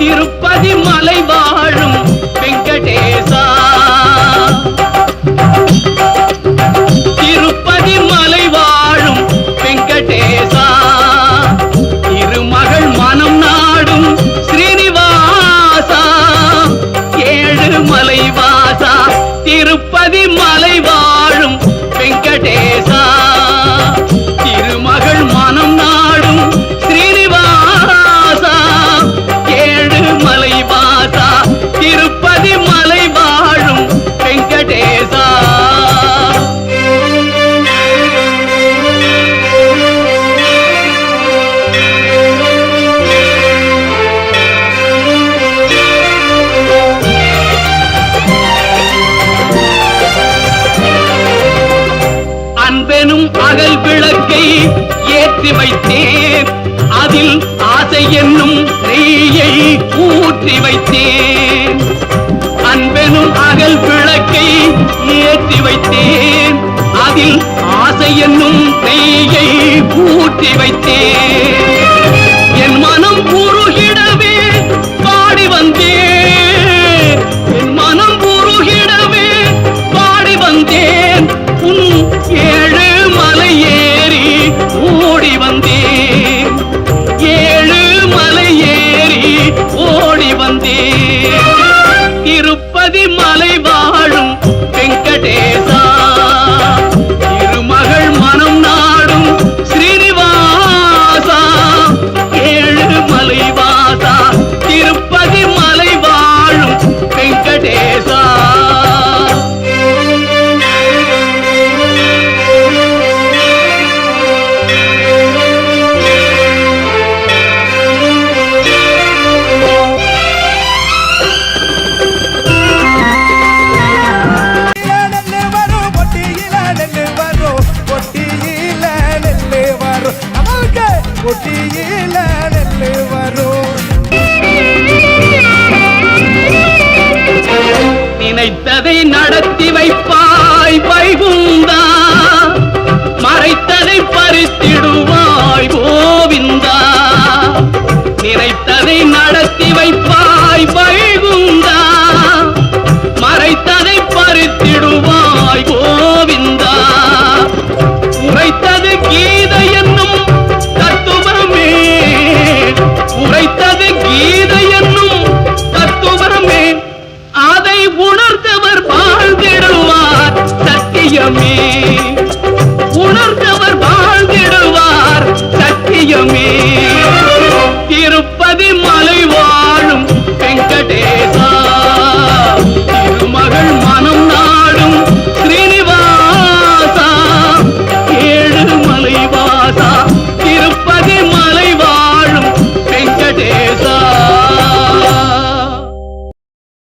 திருப்பதி மலை வாழும் வெங்கடேசா, திருப்பதி மலை வாழும் வெங்கடேசா, திருமகள் மனம் நாடும் ஸ்ரீனிவாசா, ஏழு மலை வாசா, திருப்பதி மலை வாழும் வெங்கடேசா, திருமகள் மனம் நாடும் ஸ்ரீனிவாசா, ஏழு மலை வாசா, திருப்பதி மலை வாழும் வெங்கடேசா. அன்பெனும் அகல் விளக்கை ஏற்றி வைத்தேன், அதில் ஆசை என்னும் நெய்யை ஊற்றி வைத்தேன். அன்பெனும் அகல் விளக்கை ஏற்றி வைத்தேன், அதில் ஆசை என்னும் நெய்யை ஊற்றி வைத்தேன். என் மனம் உருகிடவே பாடி வந்தேன், என் மனம் உருகிடவே பாடி வந்தேன். உன் ஏழு மலை ஏறி ஓடி வந்தேன், ஏழு மலை ஏறி ஓடி வந்தேன். திருப்பதி மலை வாழும் வெங்கடேசா, திருமகள் மனம் நாடும் ஸ்ரீனிவாசா, ஏழு மலை வாசா, திருப்பதி மலை வாழும் வெங்கடேசா. நினைத்ததை நடத்தி வைப்பாய் வைகுந்தா, மறைத்ததை பறித்திடுவாய் கோவிந்தா. நினைத்ததை நடத்தி வைப்பாய் வைகுந்தா,